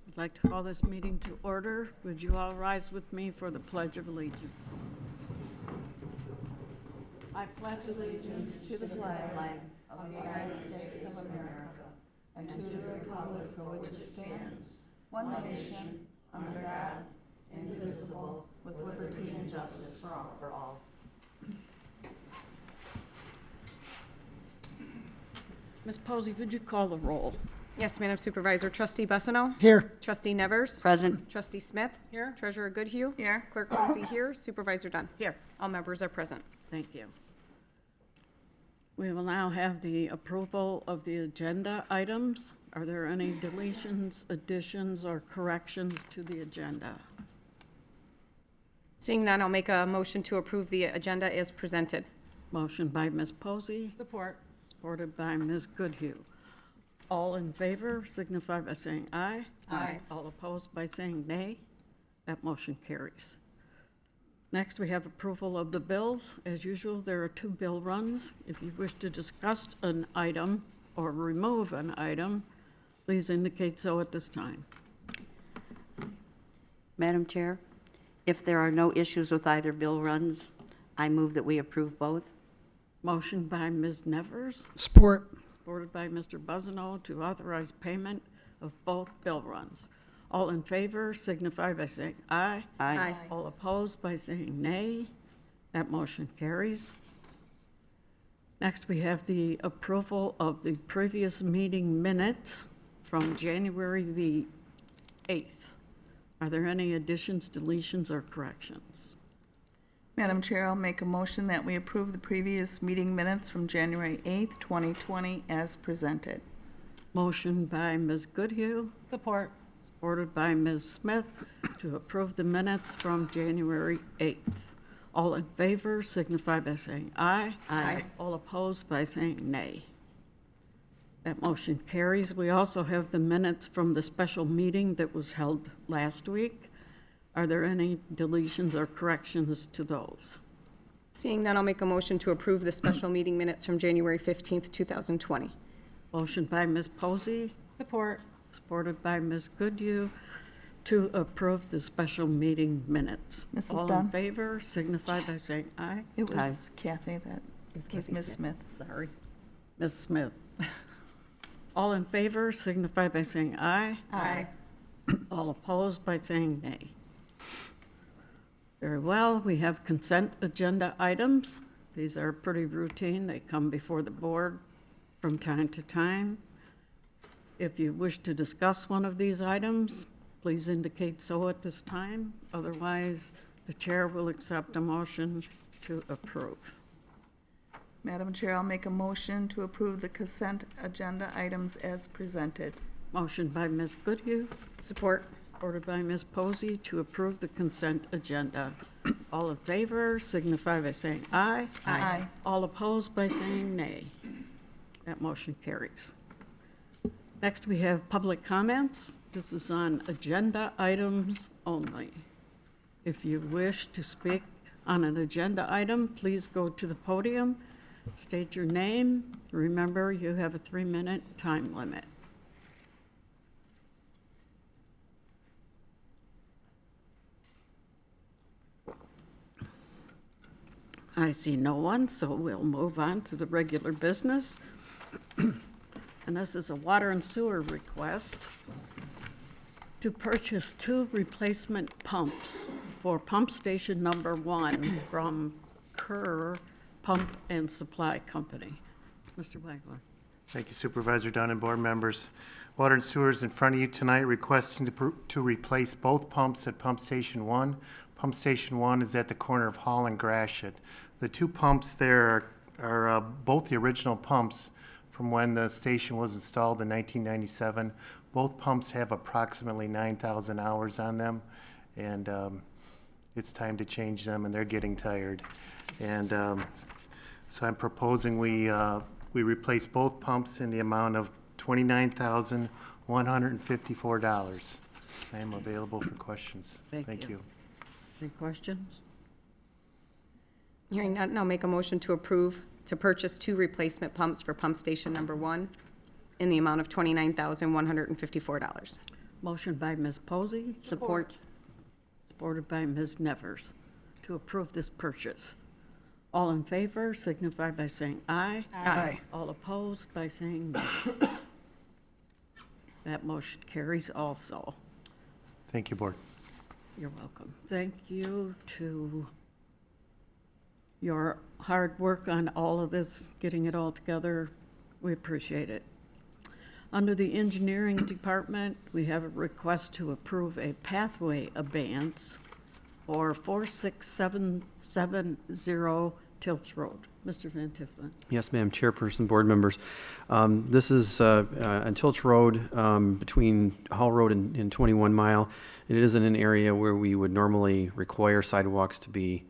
I'd like to call this meeting to order. Would you all rise with me for the Pledge of Allegiance? I pledge allegiance to the flag of the United States of America and to the republic for which it stands, one nation, under God, indivisible, with liberty and justice for all. Ms. Posey, would you call the roll? Yes, Madam Supervisor. Trustee Bussino? Here. Trustee Nevers? Present. Trustee Smith? Here. Treasurer Goodhue? Here. Clerk Posey here. Supervisor Dunn? Here. All members are present. Thank you. We will now have the approval of the agenda items. Are there any deletions, additions, or corrections to the agenda? Seeing none, I'll make a motion to approve the agenda as presented. Motion by Ms. Posey, Support. supported by Ms. Goodhue. All in favor signify by saying aye. Aye. All opposed by saying nay. That motion carries. Next, we have approval of the bills. As usual, there are two bill runs. If you wish to discuss an item or remove an item, please indicate so at this time. Madam Chair, if there are no issues with either bill runs, I move that we approve both. Motion by Ms. Nevers, Support. supported by Mr. Buzzino, to authorize payment of both bill runs. All in favor signify by saying aye. Aye. All opposed by saying nay. That motion carries. Next, we have the approval of the previous meeting minutes from January the 8th. Are there any additions, deletions, or corrections? Madam Chair, I'll make a motion that we approve the previous meeting minutes from January 8th, 2020 as presented. Motion by Ms. Goodhue, Support. supported by Ms. Smith, to approve the minutes from January 8th. All in favor signify by saying aye. Aye. All opposed by saying nay. That motion carries. We also have the minutes from the special meeting that was held last week. Are there any deletions or corrections to those? Seeing none, I'll make a motion to approve the special meeting minutes from January 15th, 2020. Motion by Ms. Posey, Support. supported by Ms. Goodhue, to approve the special meeting minutes. Mrs. All in Dunn? favor signify by saying aye. It was Kathy that was Ms. Smith. Sorry. Ms. Smith. All in favor signify by saying aye. Aye. All opposed by saying nay. Very well, we have consent agenda items. These are pretty routine. They come before the board from time to time. If you wish to discuss one of these items, please indicate so at this time. Otherwise, the chair will accept a motion to approve. Madam Chair, I'll make a motion to approve the consent agenda items as presented. Motion by Ms. Goodhue, Support. supported by Ms. Posey, to approve the consent agenda. All in favor signify by saying aye. Aye. All opposed by saying nay. That motion carries. Next, we have public comments. This is on agenda items only. If you wish to speak on an agenda item, please go to the podium, state your name. Remember, you have a 3-minute time limit. I see no one, so we'll move on to the regular business. And this is a water and sewer request to purchase 2 replacement pumps for pump station number 1 from Kerr Pump and Supply Company. Mr. Wagler. Thank you, Supervisor Dunn and board members. Water and Sewer is in front of you tonight requesting to replace both pumps at Pump Station 1. Pump Station 1 is at the corner of Hall and Gratiot. The 2 pumps there are both the original pumps from when the station was installed in 1997. Both pumps have approximately 9,000 hours on them, and it's time to change them, and they're getting tired. And so I'm proposing we replace both pumps in the amount of $29,154. I am available for questions. Thank you. Any questions? Hearing none, I'll make a motion to approve to purchase 2 replacement pumps for pump station number 1 in the amount of $29,154. Motion by Ms. Posey, Support. supported by Ms. Nevers, to approve this purchase. All in favor signify by saying aye. Aye. All opposed by saying no. That motion carries also. Thank you, Board. You're welcome. Thank you to your hard work on all of this, getting it all together. We appreciate it. Under the engineering department, we have a request to approve a pathway abeyance for 46770 Tilts Road. Mr. Van Tiffelen. Yes, ma'am, Chairperson, board members. This is on Tilch Road between Hall Road and 21 Mile. It is in an area where we would normally require sidewalks to be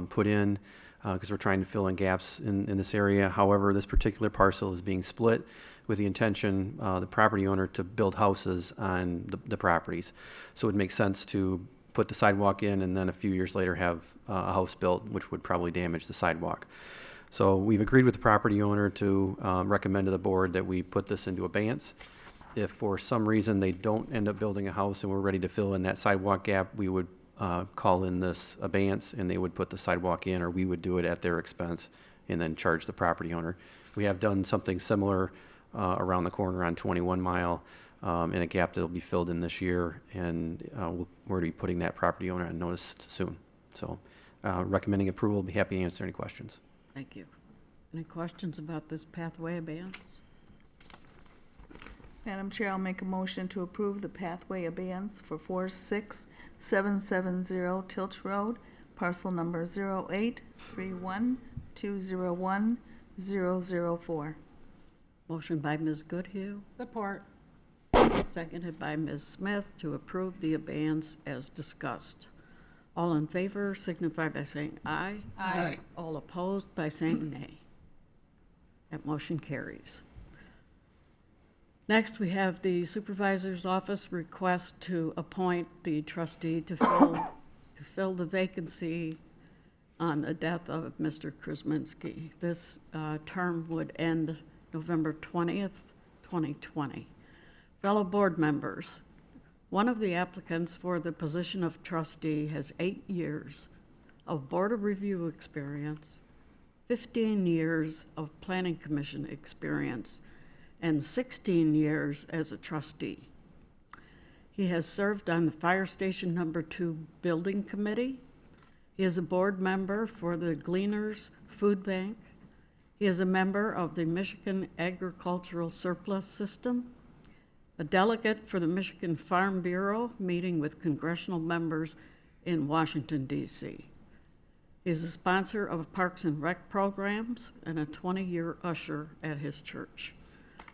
put in because we're trying to fill in gaps in this area. However, this particular parcel is being split with the intention, the property owner, to build houses on the properties. So it makes sense to put the sidewalk in and then a few years later have a house built, which would probably damage the sidewalk. So we've agreed with the property owner to recommend to the board that we put this into abeyance. If for some reason they don't end up building a house and we're ready to fill in that sidewalk gap, we would call in this abeyance and they would put the sidewalk in, or we would do it at their expense and then charge the property owner. We have done something similar around the corner on 21 Mile in a gap that'll be filled in this year, and we're to be putting that property owner on notice soon. So recommending approval. Be happy to answer any questions. Thank you. Any questions about this pathway abeyance? Madam Chair, I'll make a motion to approve the pathway abeyance for 46770 Tilch Road, parcel number 08312010004. Motion by Ms. Goodhue, Support. seconded by Ms. Smith, to approve the abeyance as discussed. All in favor signify by saying aye. Aye. All opposed by saying nay. That motion carries. Next, we have the Supervisor's Office request to appoint the trustee to fill the vacancy on the death of Mr. Krasinski. This term would end November 20th, 2020. Fellow board members, one of the applicants for the position of trustee has 8 years of Board of Review experience, 15 years of Planning Commission experience, and 16 years as a trustee. He has served on the Fire Station Number 2 Building Committee. He is a board member for the Gleaners Food Bank. He is a member of the Michigan Agricultural Surplus System, a delegate for the Michigan Farm Bureau, meeting with congressional members in Washington, D.C. He is a sponsor of Parks and Rec programs and a 20-year usher at his church.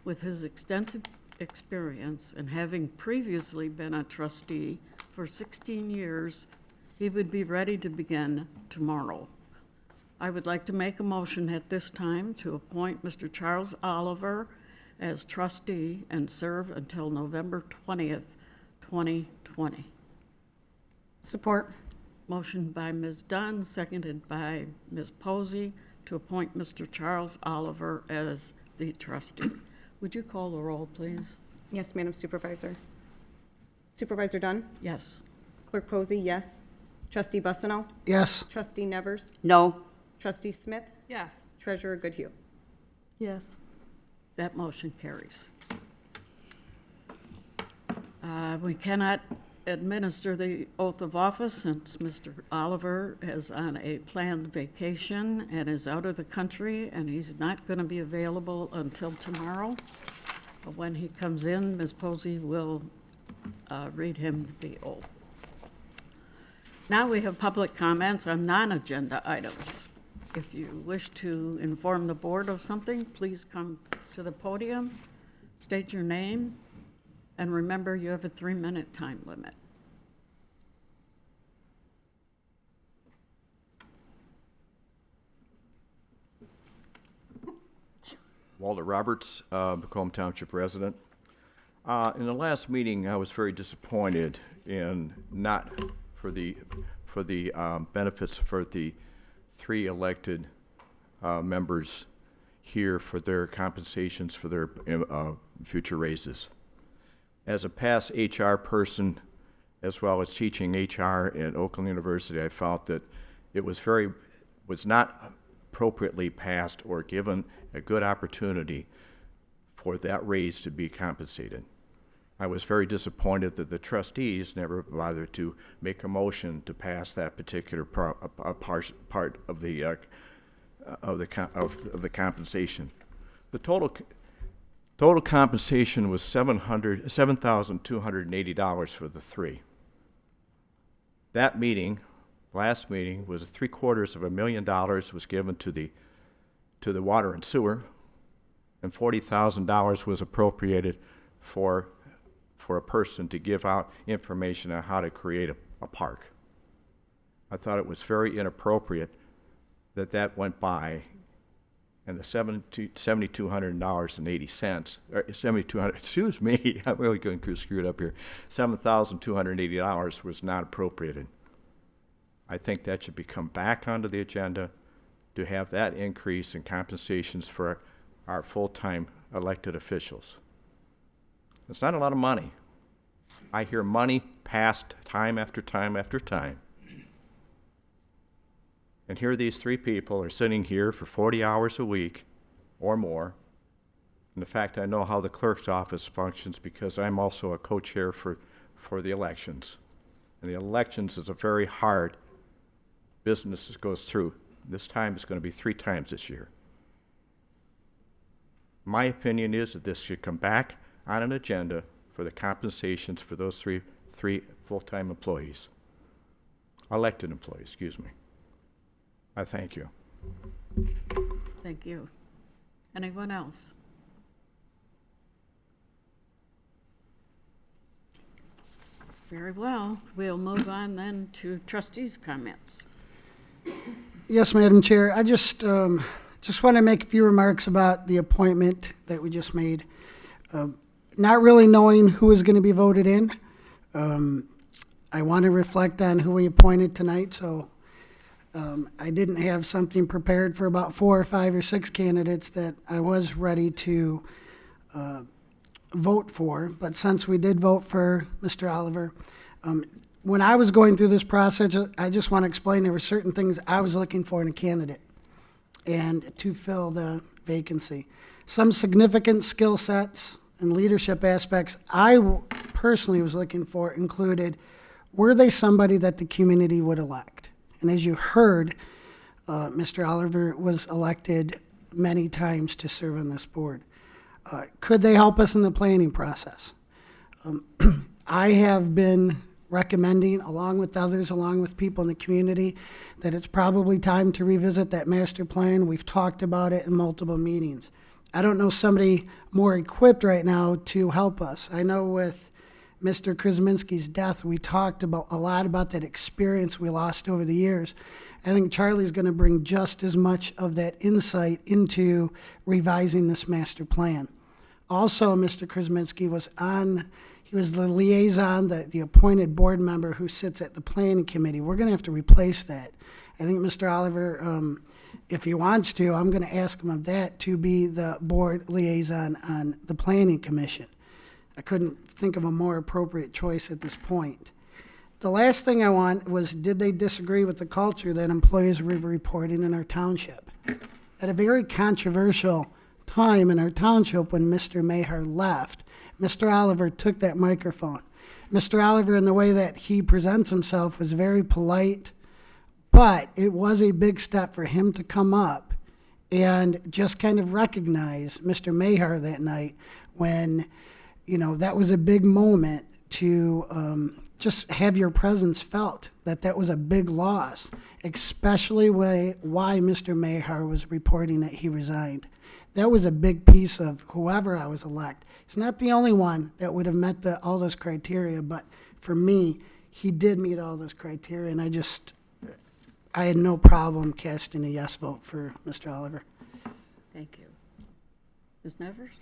With his extensive experience and having previously been a trustee for 16 years, he would be ready to begin tomorrow. I would like to make a motion at this time to appoint Mr. Charles Oliver as trustee and serve until November 20th, 2020. Support. Motion by Ms. Dunn, seconded by Ms. Posey, to appoint Mr. Charles Oliver as the trustee. Would you call the roll, please? Yes, Madam Supervisor. Supervisor Dunn? Yes. Clerk Posey, yes. Trustee Bussino? Yes. Trustee Nevers? No. Trustee Smith? Yes. Treasurer Goodhue? Yes. That motion carries. We cannot administer the oath of office since Mr. Oliver is on a planned vacation and is out of the country, and he's not going to be available until tomorrow. But when he comes in, Ms. Posey will read him the oath. Now we have public comments on non-agenda items. If you wish to inform the board of something, please come to the podium, state your name, and remember you have a 3-minute time limit. Walter Roberts, Macomb Township resident. In the last meeting, I was very disappointed in not for the benefits for the 3 elected members here for their compensations for their future raises. As a past HR person, as well as teaching HR at Oakland University, I felt that it was not appropriately passed or given a good opportunity for that raise to be compensated. I was very disappointed that the trustees never bothered to make a motion to pass that particular part of the compensation. The total compensation was $7,280 for the three. That meeting, last meeting, was $750,000 was given to the water and sewer, and $40,000 was appropriated for a person to give out information on how to create a park. I thought it was very inappropriate that went by, and the $7,200.80, or $7,200, excuse me, I'm really going to screw it up here, $7,280 was not appropriated. I think that should come back onto the agenda to have that increase in compensations for our full-time elected officials. It's not a lot of money. I hear money passed time after time after time. And here these three people are sitting here for 40 hours a week or more. And in fact, I know how the clerk's office functions because I'm also a co-chair for the elections. And the elections is a very hard business that goes through. This time it's going to be 3 times this year. My opinion is that this should come back on an agenda for the compensations for those three full-time employees. Elected employees, excuse me. I thank you. Thank you. Anyone else? Very well. We'll move on then to trustees' comments. Yes, Madam Chair. I just want to make a few remarks about the appointment that we just made. Not really knowing who is going to be voted in. I want to reflect on who we appointed tonight, so I didn't have something prepared for about 4 or 5 or 6 candidates that I was ready to vote for. But since we did vote for Mr. Oliver, when I was going through this process, I just want to explain there were certain things I was looking for in a candidate and to fill the vacancy. Some significant skill sets and leadership aspects I personally was looking for included, were they somebody that the community would elect? And as you heard, Mr. Oliver was elected many times to serve on this board. Could they help us in the planning process? I have been recommending, along with others, along with people in the community, that it's probably time to revisit that master plan. We've talked about it in multiple meetings. I don't know somebody more equipped right now to help us. I know with Mr. Krasminski's death, we talked about a lot about that experience we lost over the years. I think Charlie's going to bring just as much of that insight into revising this master plan. Also, Mr. Krasminski he was the liaison, the appointed board member who sits at the planning committee. We're going to have to replace that. I think Mr. Oliver, if he wants to, I'm going to ask him of that to be the board liaison on the planning commission. I couldn't think of a more appropriate choice at this point. The last thing I want was, did they disagree with the culture that employees were reporting in our township? At a very controversial time in our township when Mr. Mahar left, Mr. Oliver took that microphone. Mr. Oliver, in the way that he presents himself, was very polite, but it was a big step for him to come up and just kind of recognize Mr. Mahar that night when, that was a big moment to just have your presence felt, that was a big loss, especially why Mr. Mahar was reporting that he resigned. That was a big piece of whoever I was elected. He's not the only one that would have met all those criteria, but for me, he did meet all those criteria, and I had no problem casting a yes vote for Mr. Oliver. Thank you. Ms. Nevers?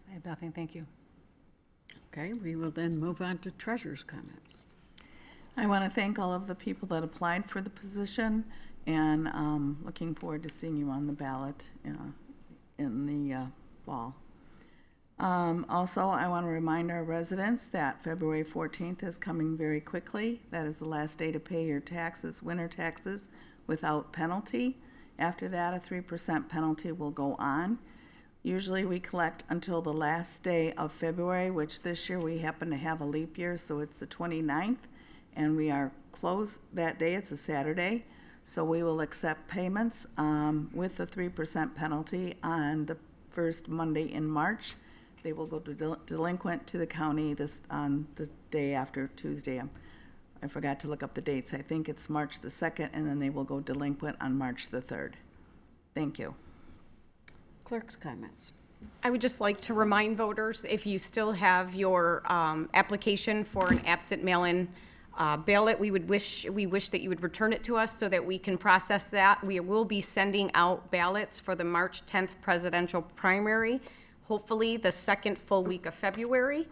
I have nothing, thank you. Okay, we will then move on to treasurer's comments. I want to thank all of the people that applied for the position, and looking forward to seeing you on the ballot in the fall. Also, I want to remind our residents that February 14th is coming very quickly. That is the last day to pay your taxes, winter taxes, without penalty. After that, a 3% penalty will go on. Usually we collect until the last day of February, which this year we happen to have a leap year, so it's the 29th, and we are closed that day. It's a Saturday, so we will accept payments with the 3% penalty on the first Monday in March. They will go delinquent to the county on the day after Tuesday. I forgot to look up the dates. I think it's March the 2nd, and then they will go delinquent on March the 3rd. Thank you. Clerk's comments. I would just like to remind voters, if you still have your application for an absent mail-in ballot, we wish that you would return it to us so that we can process that. We will be sending out ballots for the March 10th presidential primary, hopefully the second full week of February.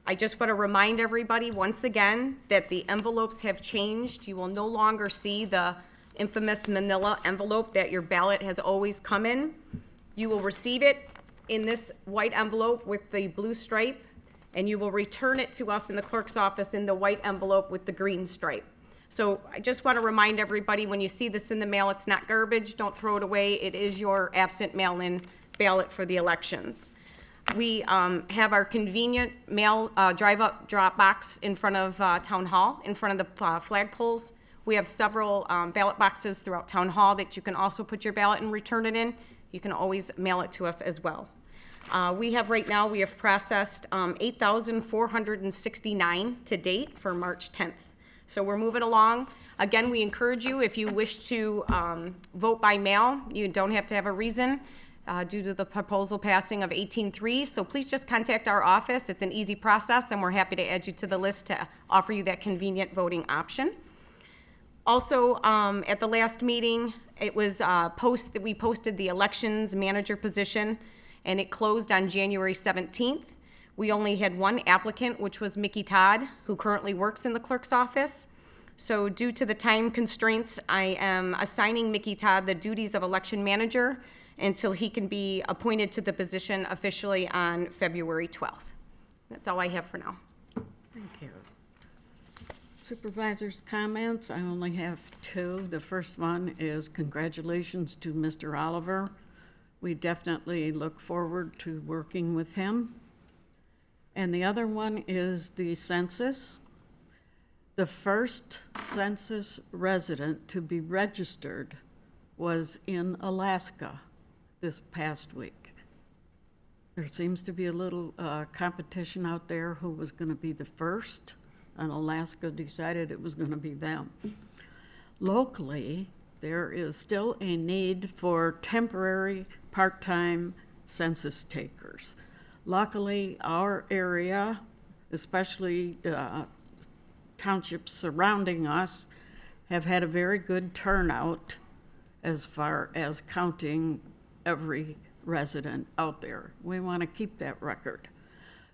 I just want to remind everybody once again that the envelopes have changed. You will no longer see the infamous manila envelope that your ballot has always come in. You will receive it in this white envelope with the blue stripe, and you will return it to us in the clerk's office in the white envelope with the green stripe. So I just want to remind everybody, when you see this in the mail, it's not garbage. Don't throw it away. It is your absent mail-in ballot for the elections. We have our convenient mail drive-up drop box in front of Town Hall, in front of the flagpoles. We have several ballot boxes throughout Town Hall that you can also put your ballot and return it in. You can always mail it to us as well. We have processed 8,469 to date for March 10th. So we're moving along. Again, we encourage you, if you wish to vote by mail, you don't have to have a reason due to the proposal passing of 18-3. So please just contact our office. It's an easy process, and we're happy to add you to the list to offer you that convenient voting option. Also, at the last meeting, it was we posted the elections manager position, and it closed on January 17th. We only had one applicant, which was Mickey Todd, who currently works in the clerk's office. So due to the time constraints, I am assigning Mickey Todd the duties of election manager until he can be appointed to the position officially on February 12th. That's all I have for now. Thank you. Supervisor's comments, I only have two. The first one is congratulations to Mr. Oliver. We definitely look forward to working with him. And the other one is the census. The first census resident to be registered was in Alaska this past week. There seems to be a little competition out there who was going to be the first, and Alaska decided it was going to be them. Locally, there is still a need for temporary part-time census takers. Luckily, our area, especially townships surrounding us, have had a very good turnout as far as counting every resident out there. We want to keep that record.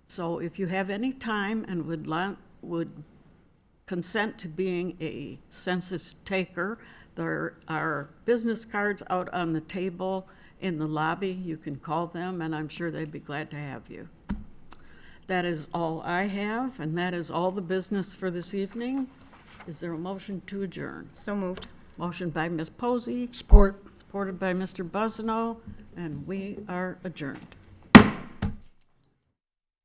So if you have any time and would consent to being a census taker, there are business cards out on the table in the lobby. You can call them, and I'm sure they'd be glad to have you. That is all I have, and that is all the business for this evening. Is there a motion to adjourn? So moved. Motion by Ms. Posey, Support. supported by Mr. Buzzano, and we are adjourned.